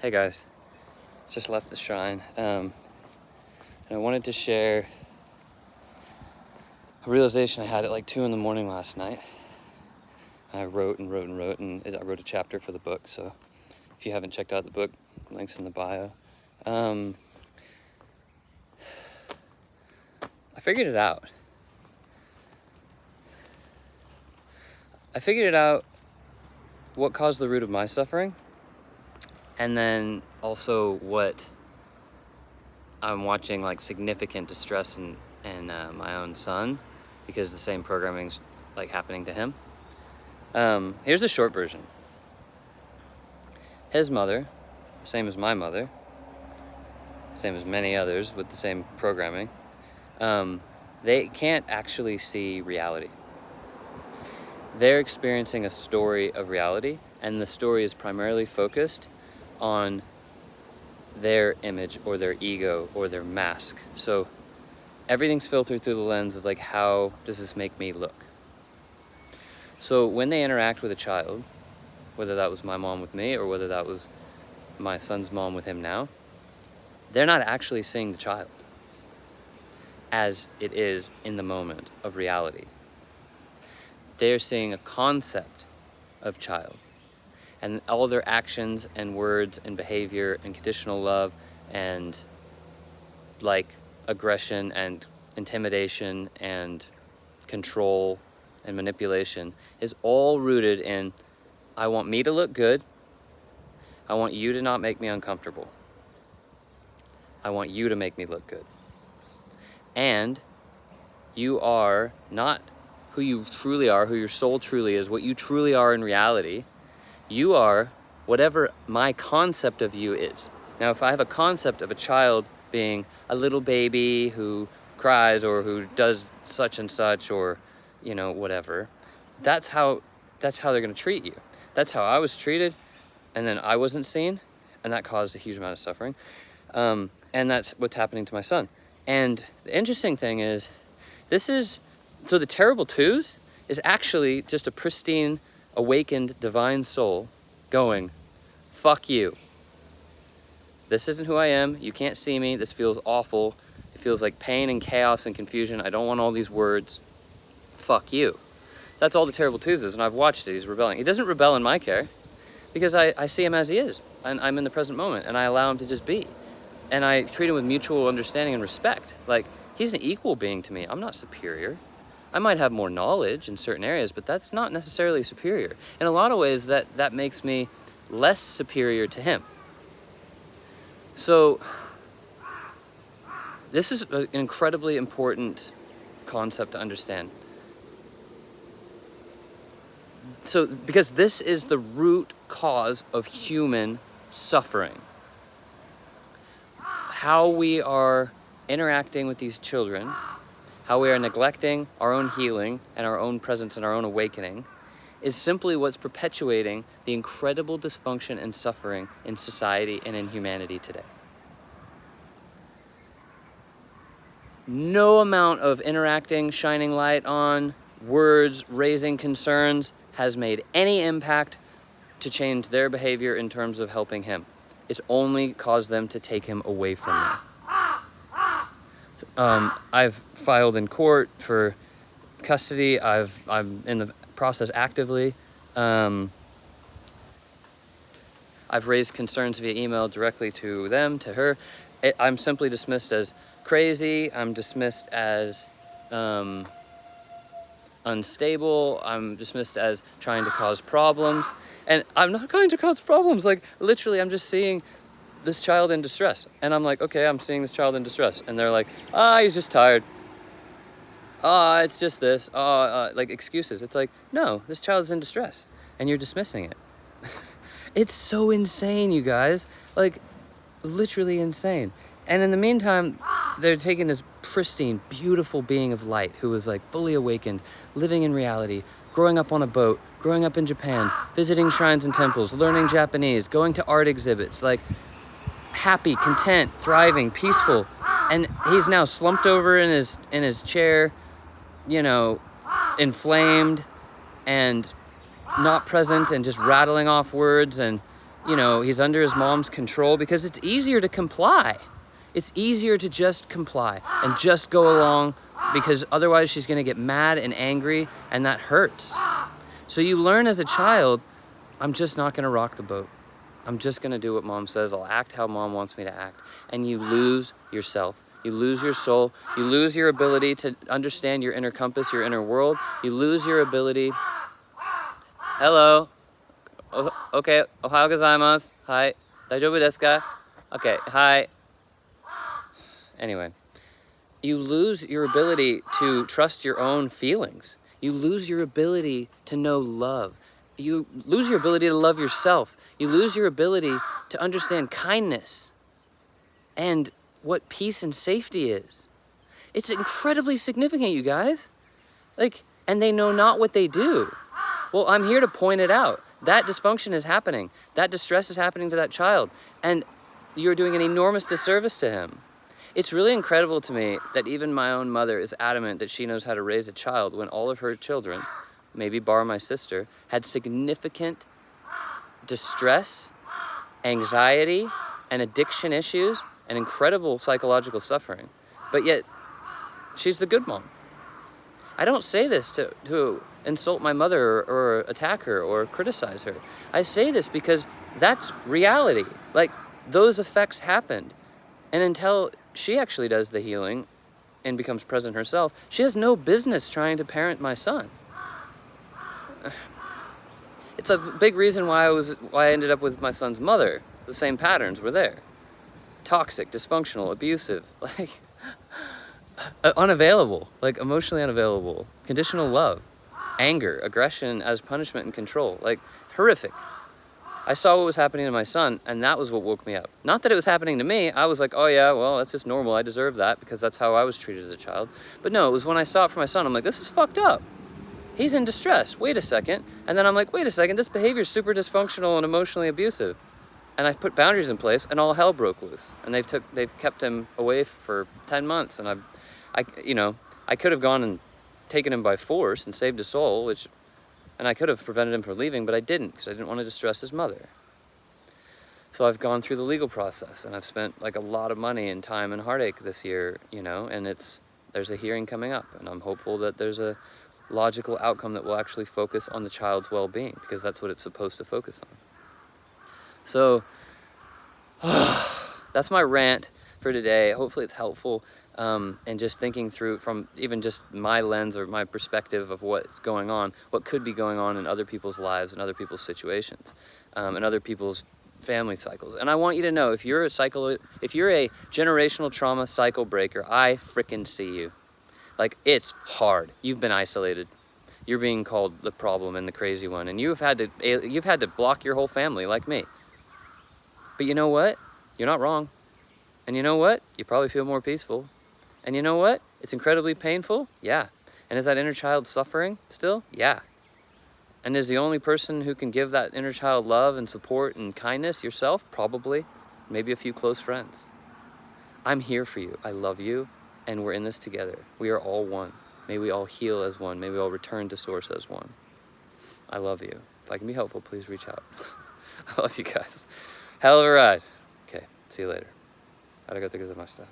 Hey guys, just left the shrine, and I wanted to share a realization I had at like 2 in the morning last night. I wrote, and I wrote a chapter for the book, so if you haven't checked out the book, links in the bio. I figured it out. I figured out what caused the root of my suffering, and then also what I'm watching, like significant distress in my own son, because the same programming's like happening to him. Here's the short version. His mother, same as my mother, same as many others with the same programming, they can't actually see reality. They're experiencing a story of reality, and the story is primarily focused on their image or their ego or their mask. So everything's filtered through the lens of like, how does this make me look? So when they interact with a child, whether that was my mom with me or whether that was my son's mom with him now, they're not actually seeing the child as it is in the moment of reality. They're seeing a concept of child, and all their actions and words and behavior and conditional love and like aggression and intimidation and control and manipulation is all rooted in, I want me to look good, I want you to not make me uncomfortable, I want you to make me look good. And you are not who you truly are, who your soul truly is, what you truly are in reality. You are whatever my concept of you is. Now, if I have a concept of a child being a little baby who cries or who does such and such, or, you know, whatever, that's how they're gonna treat you. That's how I was treated, and then I wasn't seen, and that caused a huge amount of suffering. And that's what's happening to my son. And the interesting thing is, so the terrible twos is actually just a pristine, awakened, divine soul going, fuck you. This isn't who I am. You can't see me. This feels awful. It feels like pain and chaos and confusion. I don't want all these words. Fuck you. That's all the terrible twos is, and I've watched it. He's rebelling. He doesn't rebel in my care, because I see him as he is, and I'm in the present moment, and I allow him to just be. And I treat him with mutual understanding and respect. Like, he's an equal being to me. I'm not superior. I might have more knowledge in certain areas, but that's not necessarily superior. In a lot of ways, that makes me less superior to him. So this is an incredibly important concept to understand. So, because this is the root cause of human suffering. How we are interacting with these children, how we are neglecting our own healing and our own presence and our own awakening, is simply what's perpetuating the incredible dysfunction and suffering in society and in humanity today. No amount of interacting, shining light on, words, raising concerns has made any impact to change their behavior in terms of helping him. It's only caused them to take him away from me. I've filed in court for custody. I'm in the process actively. I've raised concerns via email directly to them, to her. I'm simply dismissed as crazy. I'm dismissed as unstable. I'm dismissed as trying to cause problems. And I'm not going to cause problems. Like, literally, I'm just seeing this child in distress. And I'm like, okay, I'm seeing this child in distress. And they're like, he's just tired. It's just this. Like excuses. It's like, no, this child is in distress. And you're dismissing it. It's so insane, you guys. Like, literally insane. And in the meantime, they're taking this pristine, beautiful being of light who is like fully awakened, living in reality, growing up on a boat, growing up in Japan, visiting shrines and temples, learning Japanese, going to art exhibits, like happy, content, thriving, peaceful. And he's now slumped over in his chair, you know, inflamed and not present and just rattling off words and you know, he's under his mom's control because it's easier to comply. It's easier to just comply and just go along because otherwise she's going to get mad and angry, and that hurts. So you learn as a child, I'm just not going to rock the boat. I'm just going to do what mom says. I'll act how mom wants me to act. And you lose yourself. You lose your soul. You lose your ability to understand your inner compass, your inner world. You lose your ability. Hello. Okay. Ohayou gozaimasu. Hi. Daijoubu desu ka? Okay. Hi. Anyway, you lose your ability to trust your own feelings. You lose your ability to know love. You lose your ability to love yourself. You lose your ability to understand kindness and what peace and safety is. It's incredibly significant, you guys. Like, and they know not what they do. Well, I'm here to point it out. That dysfunction is happening. That distress is happening to that child. And you're doing an enormous disservice to him. It's really incredible to me that even my own mother is adamant that she knows how to raise a child when all of her children, maybe bar my sister, had significant distress, anxiety, and addiction issues, and incredible psychological suffering. But yet, she's the good mom. I don't say this to insult my mother or attack her or criticize her. I say this because that's reality. Like, those effects happened. And until she actually does the healing and becomes present herself, she has no business trying to parent my son. It's a big reason why I ended up with my son's mother. The same patterns were there. Toxic, dysfunctional, abusive, like unavailable, like emotionally unavailable, conditional love, anger, aggression as punishment and control, like horrific. I saw what was happening to my son, and that was what woke me up. Not that it was happening to me. I was like, oh yeah, well, that's just normal. I deserve that because that's how I was treated as a child. But no, it was when I saw it for my son, I'm like, this is fucked up. He's in distress. Wait a second. And then I'm like, wait a second, this behavior is super dysfunctional and emotionally abusive. And I put boundaries in place, and all hell broke loose. And they've kept him away for 10 months, and I could have gone and taken him by force and saved his soul, and I could have prevented him from leaving, but I didn't because I didn't want to distress his mother. So I've gone through the legal process, and I've spent like a lot of money and time and heartache this year, and there's a hearing coming up, and I'm hopeful that there's a logical outcome that will actually focus on the child's well-being, because that's what it's supposed to focus on. So that's my rant for today. Hopefully it's helpful. And just thinking through from even just my lens or my perspective of what's going on, what could be going on in other people's lives and other people's situations, and other people's family cycles. And I want you to know, if you're a generational trauma cycle breaker, I frickin' see you. Like, it's hard. You've been isolated. You're being called the problem and the crazy one, and you've had to block your whole family like me. But you know what? You're not wrong. And you know what? You probably feel more peaceful. And you know what? It's incredibly painful? Yeah. And is that inner child suffering still? Yeah. And is the only person who can give that inner child love and support and kindness yourself? Probably. Maybe a few close friends. I'm here for you. I love you. And we're in this together. We are all one. May we all heal as one. May we all return to source as one. I love you. If I can be helpful, please reach out. I love you guys. Hell of a ride. Okay. See you later. Arigatou gozaimasu.